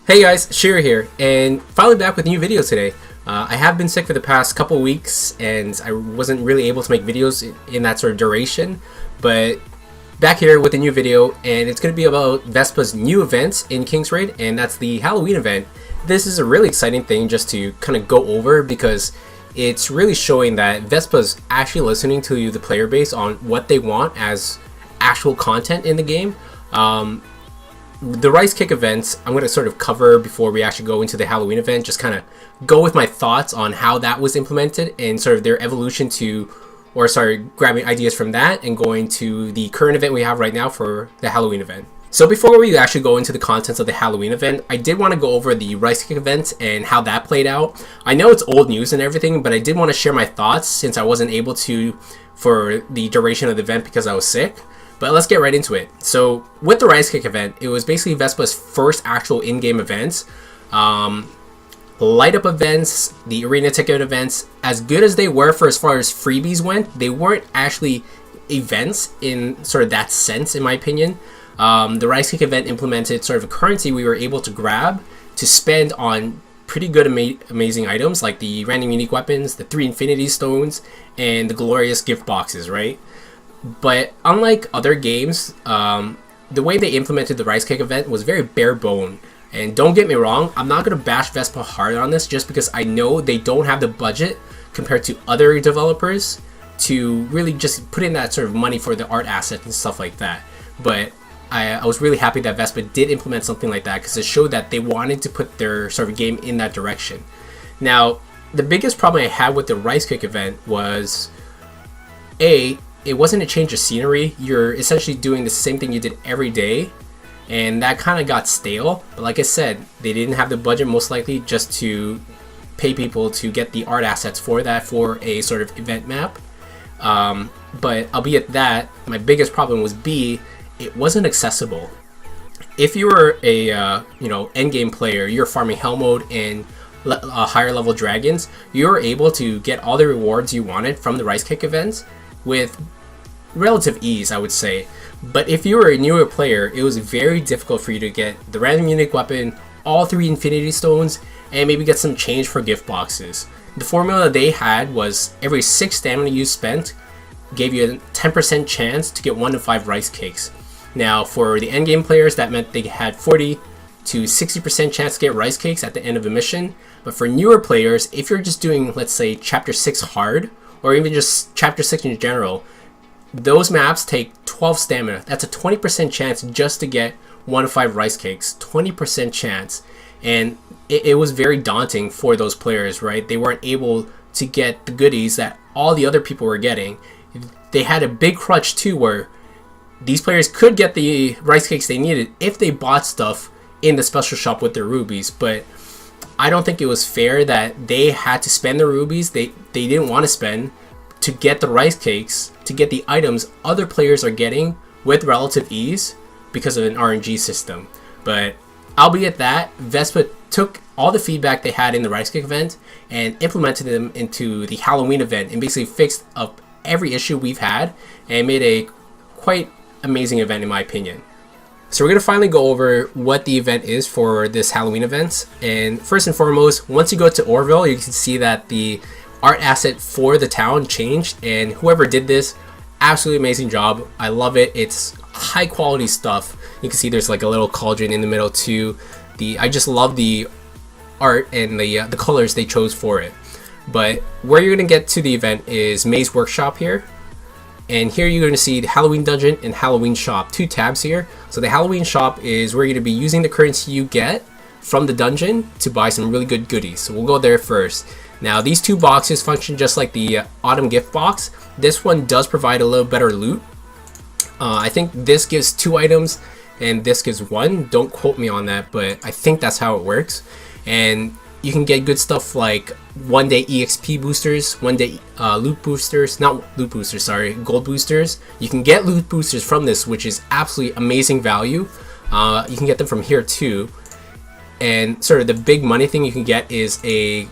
Hey guys, Sheer here, and finally back with a new video today. I have been sick for the past couple weeks, and I wasn't really able to make videos in that sort of duration, but back here with a new video, and it's going to be about Vespa's new events in King's Raid, and that's the Halloween event. This is a really exciting thing just to kind of go over because it's really showing that Vespa's actually listening to the player base on what they want as actual content in the game. The Rice Kick events I'm going to sort of cover before we actually go into the Halloween event, just kind of go with my thoughts on how that was implemented and sort of their evolution to, grabbing ideas from that and going to the current event we have right now for the Halloween event. So before we actually go into the contents of the Halloween event, I did want to go over the Rice Kick event and how that played out. I know it's old news and everything, but I did want to share my thoughts since I wasn't able to for the duration of the event because I was sick. But let's get right into it. So with the Rice Kick event, it was basically Vespa's first actual in-game events. Light up events, the arena ticket events, as good as they were for as far as freebies went, they weren't actually events in sort of that sense, in my opinion. The Rice Kick event implemented sort of a currency we were able to grab to spend on pretty good amazing items like the random unique weapons, the 3 infinity stones, and the glorious gift boxes, right? But unlike other games, the way they implemented the Rice Kick event was very bare bone. And don't get me wrong, I'm not going to bash Vespa hard on this just because I know they don't have the budget compared to other developers to really just put in that sort of money for the art asset and stuff like that. But I was really happy that Vespa did implement something like that because it showed that they wanted to put their sort of game in that direction. Now, the biggest problem I had with the Rice Kick event was, it wasn't a change of scenery. You're essentially doing the same thing you did every day, and that kind of got stale. But like I said, they didn't have the budget most likely just to pay people to get the art assets for that for a sort of event map. But albeit that, my biggest problem was it wasn't accessible. If you were a endgame player, you're farming hell mode and higher level dragons, you were able to get all the rewards you wanted from the Rice Kick events with relative ease, I would say. But if you were a newer player, it was very difficult for you to get the random unique weapon, all 3 infinity stones, and maybe get some change for gift boxes. The formula they had was every 6 stamina you spent gave you a 10% chance to get 1 to 5 rice cakes. Now for the endgame players, that meant they had 40 to 60% chance to get rice cakes at the end of a mission. But for newer players, if you're just doing, let's say, chapter 6 hard, or even just chapter 6 in general, those maps take 12 stamina. That's a 20% chance just to get 1 to 5 rice cakes. 20% chance. And it was very daunting for those players, right? They weren't able to get the goodies that all the other people were getting. They had a big crutch too, where these players could get the rice cakes they needed if they bought stuff in the special shop with their rubies. But I don't think it was fair that they had to spend their rubies they didn't want to spend to get the rice cakes, to get the items other players are getting with relative ease because of an RNG system. But albeit that, Vespa took all the feedback they had in the Rice Kick event and implemented them into the Halloween event and basically fixed up every issue we've had and made a quite amazing event in my opinion. So we're going to finally go over what the event is for this Halloween event. And first and foremost, once you go to Orville, you can see that the art asset for the town changed, and whoever did this, absolutely amazing job. I love it. It's high quality stuff. You can see there's like a little cauldron in the middle too. I just love the art and the colors they chose for it. But where you're going to get to the event is May's Workshop here. And here you're going to see the Halloween Dungeon and Halloween Shop, 2 tabs here. So the Halloween Shop is where you're going to be using the currency you get from the dungeon to buy some really good goodies. So we'll go there first. Now these 2 boxes function just like the Autumn Gift Box. This one does provide a little better loot. I think this gives 2 items and this gives 1. Don't quote me on that, but I think that's how it works. And you can get good stuff like 1-day EXP boosters, 1-day loot boosters, not loot boosters, sorry, gold boosters. You can get loot boosters from this, which is absolutely amazing value. You can get them from here too. And sort of the big money thing you can get is a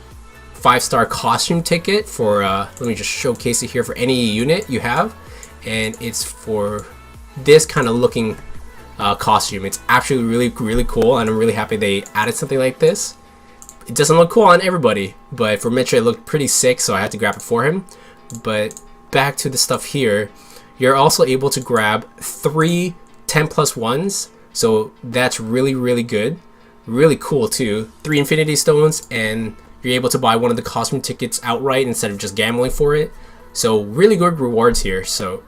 5-star costume ticket for, let me just showcase it here, for any unit you have. And it's for this kind of looking costume. It's actually really cool, and I'm really happy they added something like this. It doesn't look cool on everybody, but for Mitch it looked pretty sick, so I had to grab it for him. But back to the stuff here, you're also able to grab 3 10+1s, so that's really good. Really cool too. 3 Infinity Stones, and you're able to buy one of the costume tickets outright instead of just gambling for it. So really good rewards here. So,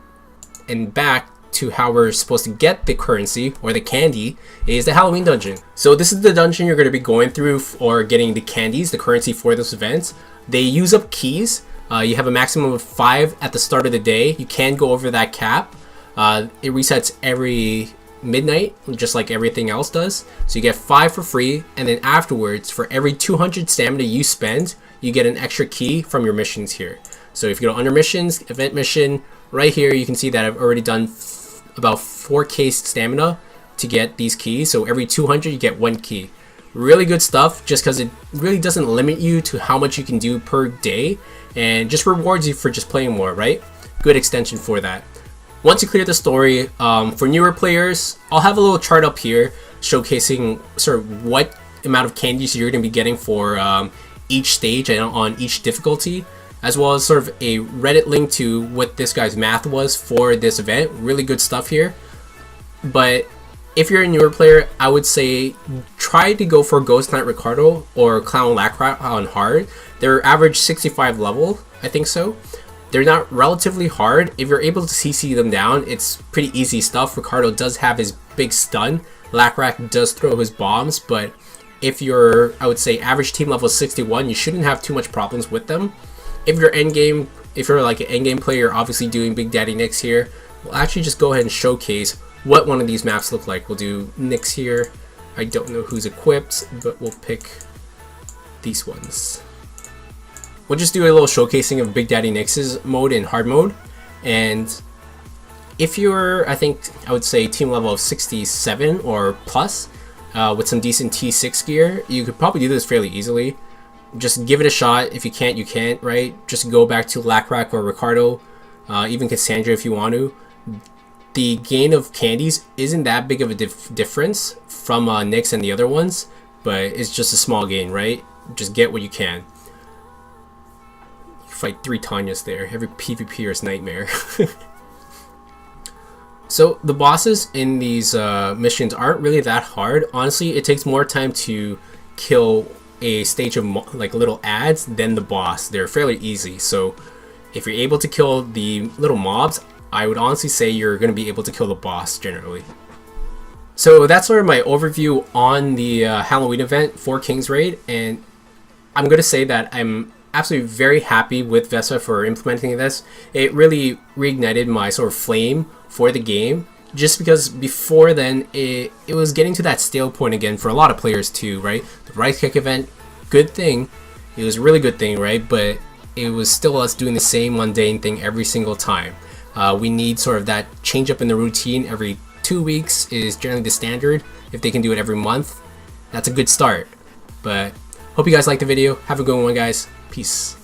and back to how we're supposed to get the currency or the candy is the Halloween dungeon. So this is the dungeon you're going to be going through for getting the candies, the currency for this event. They use up keys. You have a maximum of 5 at the start of the day. You can go over that cap. It resets every midnight, just like everything else does. So you get 5 for free, and then afterwards, for every 200 stamina you spend, you get an extra key from your missions here. So if you go under missions, event mission, right here you can see that I've already done about 4k stamina to get these keys. So every 200 you get 1 key. Really good stuff, just because it really doesn't limit you to how much you can do per day, and just rewards you for just playing more, right? Good extension for that. Once you clear the story, for newer players, I'll have a little chart up here showcasing sort of what amount of candies you're going to be getting for each stage and on each difficulty, as well as sort of a Reddit link to what this guy's math was for this event. Really good stuff here. But if you're a newer player, I would say try to go for Ghost Knight Ricardo or Clown Lacrat on hard. They're average 65 level, I think so. They're not relatively hard. If you're able to CC them down, it's pretty easy stuff. Ricardo does have his big stun. Lacrat does throw his bombs, but if you're, I would say, average team level 61, you shouldn't have too much problems with them. If you're endgame, if you're like an endgame player, obviously doing Big Daddy Nix here, we'll actually just go ahead and showcase what one of these maps look like. We'll do Nix here. I don't know who's equipped, but we'll pick these ones. We'll just do a little showcasing of Big Daddy Nix's mode in hard mode. And if you're, I think, I would say team level of 67 or plus, with some decent T6 gear, you could probably do this fairly easily. Just give it a shot. If you can't, you can't, right? Just go back to Lacrack or Ricardo, even Cassandra if you want to. The gain of candies isn't that big of a difference from Nyx and the other ones, but it's just a small gain, right? Just get what you can. You fight 3 Tanyas there. Every PvPer's nightmare. So the bosses in these missions aren't really that hard. Honestly, it takes more time to kill a stage of like little ads than the boss. They're fairly easy. So if you're able to kill the little mobs, I would honestly say you're going to be able to kill the boss generally. So that's sort of my overview on the Halloween event for King's Raid, and I'm going to say that I'm absolutely very happy with Vesa for implementing this. It really reignited my sort of flame for the game, just because before then it was getting to that stale point again for a lot of players too, right? The right kick event, good thing. It was a really good thing, right? But it was still us doing the same mundane thing every single time. We need sort of that change up in the routine every 2 weeks is generally the standard. If they can do it every month, that's a good start. But hope you guys liked the video. Have a good one, guys. Peace.